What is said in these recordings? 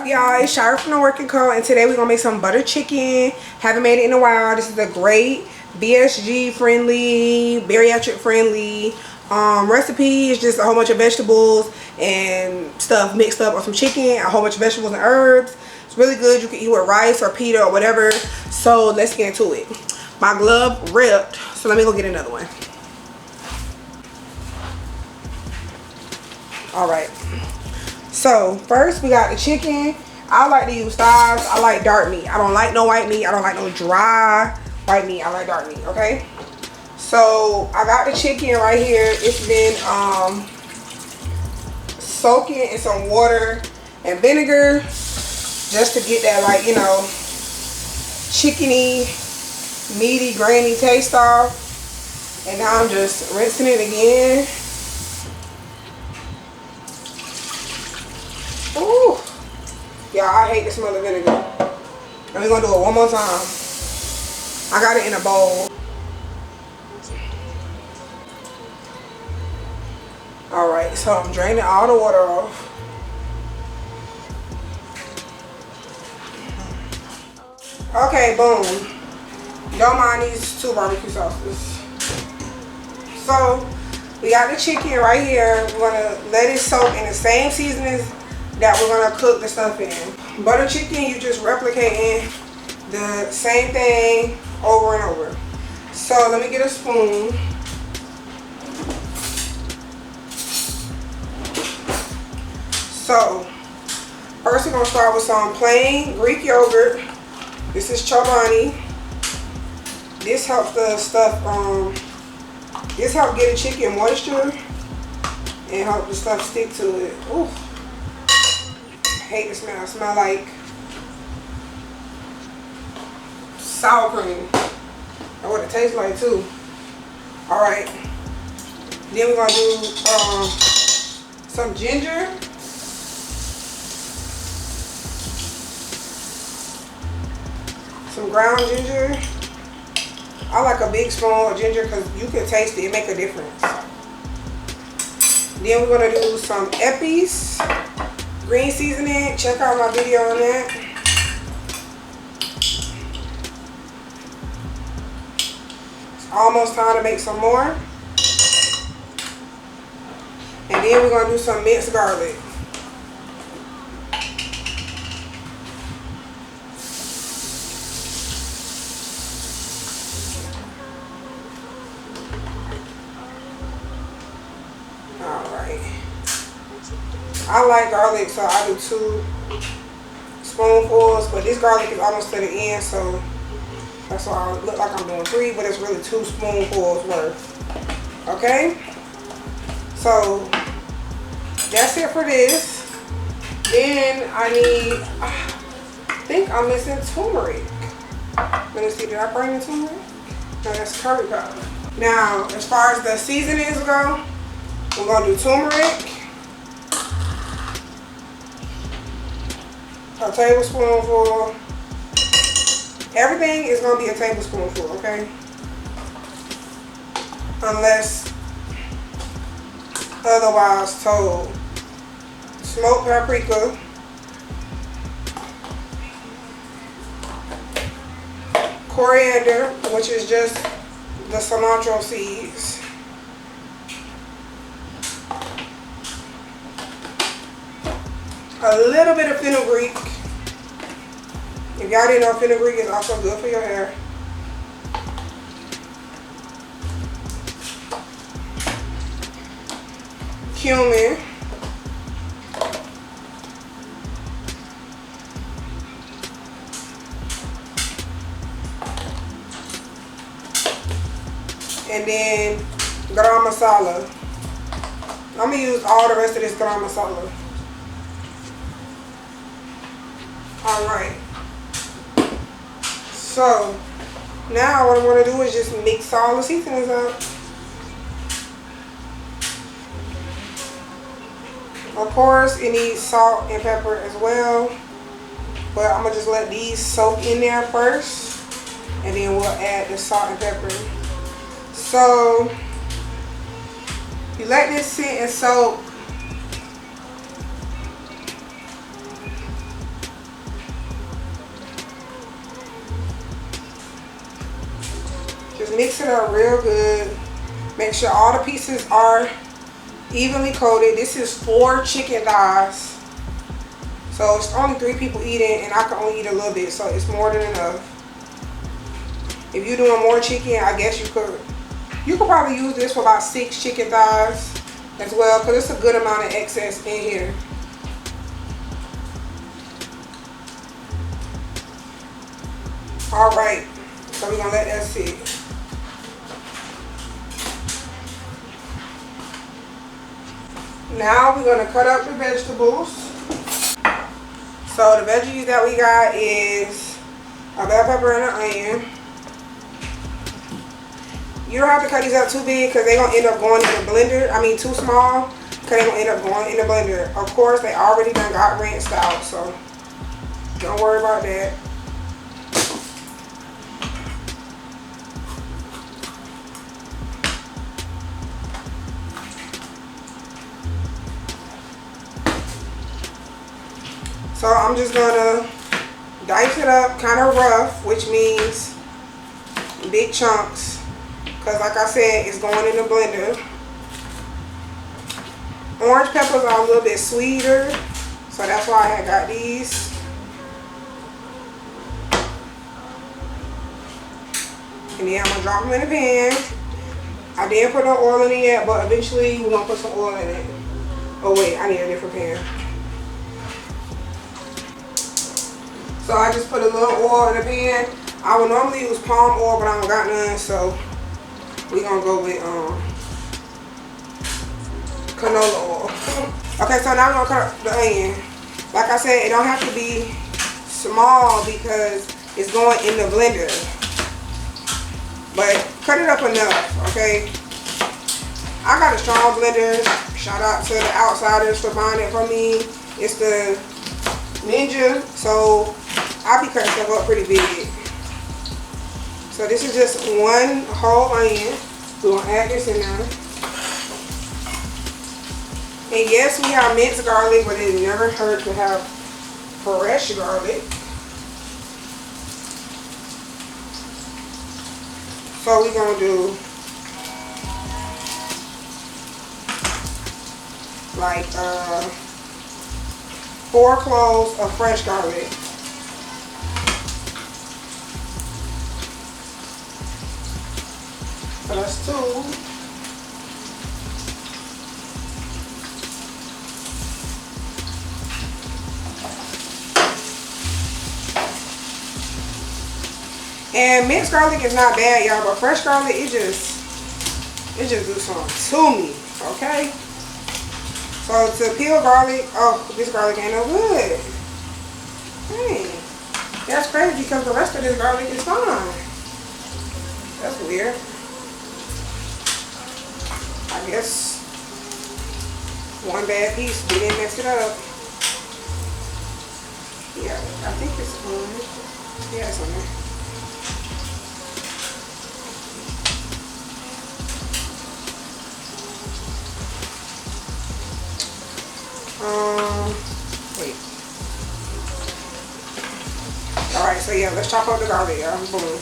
y'all? It's Shira from the Werkin Co. And today we're gonna make some butter chicken. Haven't made it in a while. This is a great BSG friendly, bariatric friendly recipe. It's just a whole bunch of vegetables and stuff mixed up, or some chicken, a whole bunch of vegetables and herbs. It's really good. You can eat with rice or pita or whatever. So let's get into it. My glove ripped, so let me go get another one. Alright, so first we got the chicken. I like to use thighs. I like dark meat. I don't like no white meat. I don't like no dry white meat. I like dark meat, okay? So I got the chicken right here. It's been soaking in some water and vinegar just to get that, like, you know, chickeny, meaty, grainy taste off. And now I'm just rinsing it again. Ooh, y'all, I hate the smell of vinegar. And we're gonna do it one more time. I got it in a bowl. Alright, so I'm draining all the water off. Okay, boom. Don't mind these two barbecue sauces. So, we got the chicken right here. We're gonna let it soak in the same seasonings that we're gonna cook the stuff in. Butter chicken, you just replicating the same thing over and over. So let me get a spoon. So first we're gonna start with some plain Greek yogurt. This is Chobani. This helps the stuff, this helps get the chicken moisture and help the stuff stick to it. Ooh. Hate the smell. I smell like sour cream. That's what it tastes like too. Alright. Then we're gonna do some ginger. Some ground ginger. I like a big spoon of ginger because you can taste it. It make a difference. Then we're gonna do some Eppies. Green seasoning, check out my video on that. It's almost time to make some more. And then we're gonna do some minced garlic. I like garlic, so I do 2 spoonfuls, but this garlic is almost to the end, so that's why I look like I'm doing 3, but it's really 2 spoonfuls worth. Okay? So that's it for this. Then I need, I think I'm missing turmeric. Let me see, did I bring the turmeric? No, that's curry powder. Now, as far as the seasonings go, we're gonna do turmeric. A tablespoonful. Everything is going to be a tablespoonful, okay? Unless otherwise told. Smoked paprika. Coriander, which is just the cilantro seeds. A little bit of fenugreek. If y'all didn't know, fenugreek is also good for your hair. Cumin. And then garam masala. I'm going to use all the rest of this garam masala. Alright, so now what I'm going to do is just mix all the seasonings up. Of course, it needs salt and pepper as well, but I'm going to just let these soak in there first, and then we'll add the salt and pepper. So you let this sit and soak Mix it up real good. Make sure all the pieces are evenly coated. This is 4 chicken thighs. So it's only 3 people eating, and I can only eat a little bit, so it's more than enough. If you're doing more chicken, I guess you could probably use this for about 6 chicken thighs as well, because it's a good amount of excess in here. Alright, so we're going to let that sit. Now we're going to cut up the vegetables. So the veggies that we got is a bell pepper and an onion. You don't have to cut these up too big because they're going to end up going in the blender. I mean too small because they're going to end up going in the blender. Of course, they already done got rinsed out, so don't worry about that. So I'm just gonna dice it up kind of rough, which means big chunks, because like I said, it's going in the blender. Orange peppers are a little bit sweeter, so that's why I had got these. And then I'm gonna drop them in the pan. I didn't put no oil in it yet, but eventually we're gonna put some oil in it. Oh wait, I need a different pan. So I just put a little oil in the pan. I would normally use palm oil, but I don't got none, so we're gonna go with canola oil. Okay, so now we're gonna cut up the onion. Like I said, it don't have to be small because it's going in the blender. But cut it up enough, okay? I got a strong blender. Shout out to the Outsiders for buying it for me. It's the Ninja, so I'll be cutting stuff up pretty big. So this is just 1 whole onion. We're gonna add this in there. And yes, we have minced garlic, but it never hurt to have fresh garlic. So we're gonna do like 4 cloves of fresh garlic. So that's 2. And minced garlic is not bad, y'all, but fresh garlic, it just do something to me, okay? So to peel garlic, oh, this garlic ain't no good. Dang, that's crazy because the rest of this garlic is fine. That's weird. I guess 1 bad piece, we didn't mess it up. Yeah, I think it's on. Yeah, it's on there. Wait. Alright, so yeah, let's chop up the garlic, y'all. Boom.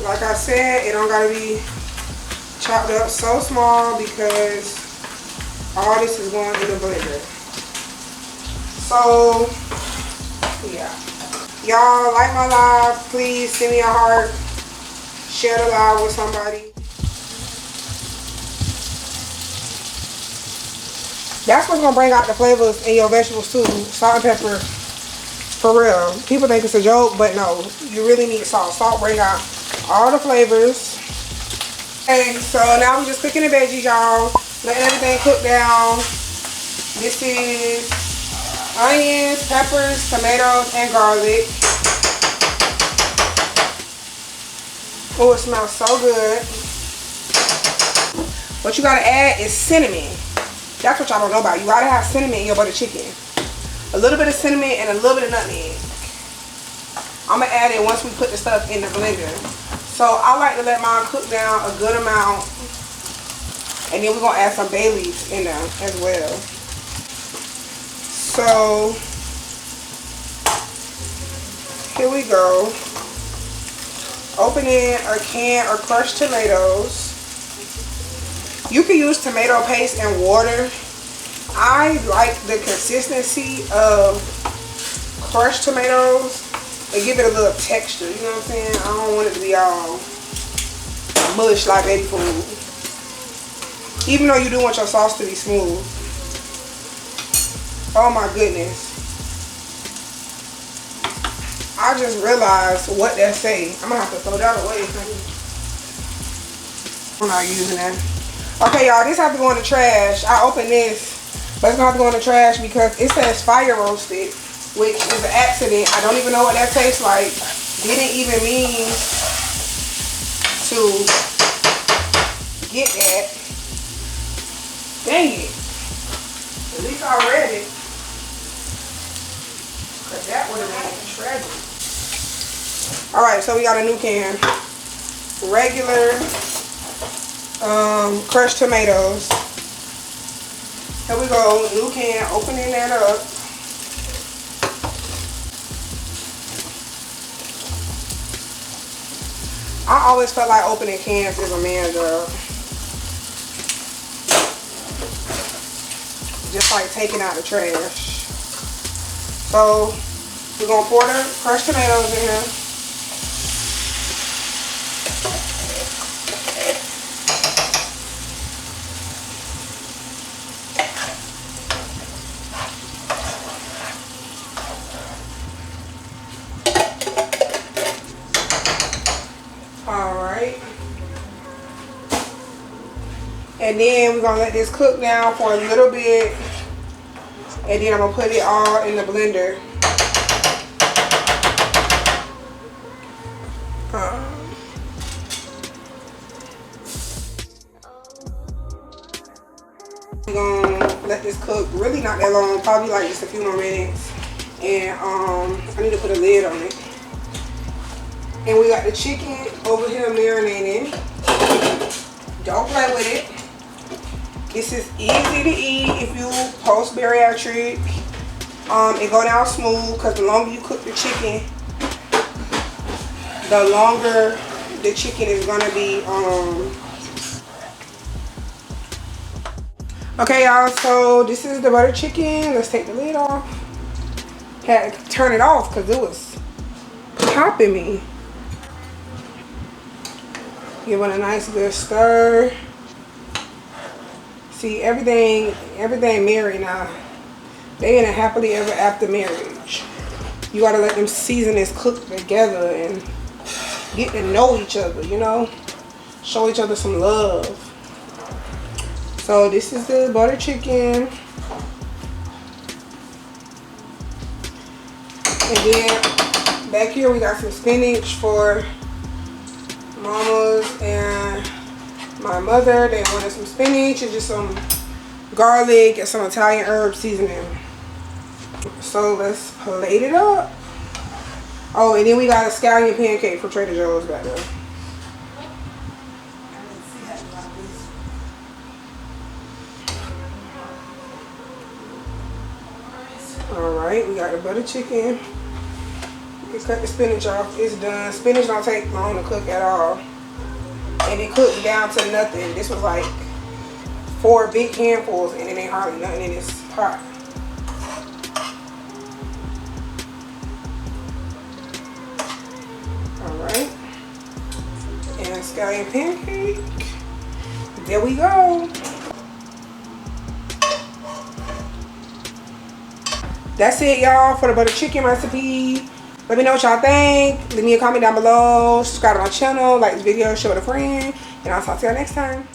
Like I said, it don't gotta be chopped up so small because all this is going in the blender. So, yeah. Y'all like my live, please send me a heart. Share the live with somebody. That's what's gonna bring out the flavors in your vegetables too. Salt and pepper, for real. People think it's a joke, but no, you really need salt. Salt bring out all the flavors. Okay, so now we're just cooking the veggies, y'all. Letting everything cook down. This is onions, peppers, tomatoes, and garlic. Oh, it smells so good. What you gotta add is cinnamon. That's what y'all don't know about. You gotta have cinnamon in your butter chicken. A little bit of cinnamon and a little bit of nutmeg. I'm gonna add it once we put the stuff in the blender. So I like to let mine cook down a good amount. And then we're gonna add some bay leaves in there as well. So here we go. Opening a can of crushed tomatoes. You can use tomato paste and water. I like the consistency of crushed tomatoes and give it a little texture, you know what I'm saying? I don't want it to be all mush like baby food. Even though you do want your sauce to be smooth. Oh my goodness. I just realized what that say. I'm gonna have to throw that away. I'm not using that. Okay, y'all, this have to go in the trash. I opened this, but it's gonna have to go in the trash because it says fire roasted, which is an accident. I don't even know what that tastes like. Didn't even mean to get that. Dang it. At least I read it. Because that would have been tragic. Alright, so we got a new can. Regular crushed tomatoes. Here we go, new can, opening that up. I always felt like opening cans is a man's job. Just like taking out the trash. So we're gonna pour the crushed tomatoes in here. Alright. And then we're gonna let this cook down for a little bit. And then I'm gonna put it all in the blender. We're gonna let this cook really not that long, probably like just a few more minutes. And I need to put a lid on it. And we got the chicken over here marinating. Don't play with it. This is easy to eat if you post-bariatric. It go down smooth because the longer you cook the chicken, the longer the chicken is gonna be. Okay, y'all. So this is the butter chicken. Let's take the lid off. Had to turn it off because it was popping me. Give it a nice good stir. See, everything married now. They in a happily ever after marriage. You gotta let them seasonings cook together and get to know each other, you know? Show each other some love. So this is the butter chicken. And then back here we got some spinach for Mama's and my mother. They wanted some spinach and just some garlic and some Italian herb seasoning. So let's plate it up. Oh, and then we got a scallion pancake from Trader Joe's back there. Alright, we got the butter chicken. You can cut the spinach off. It's done. Spinach don't take long to cook at all. And it cooked down to nothing. This was like 4 big handfuls and it ain't hardly nothing in this pot. Alright. And scallion pancake. There we go. That's it, y'all, for the butter chicken recipe. Let me know what y'all think. Leave me a comment down below. Subscribe to my channel. Like this video. Share with a friend. And I'll talk to y'all next time.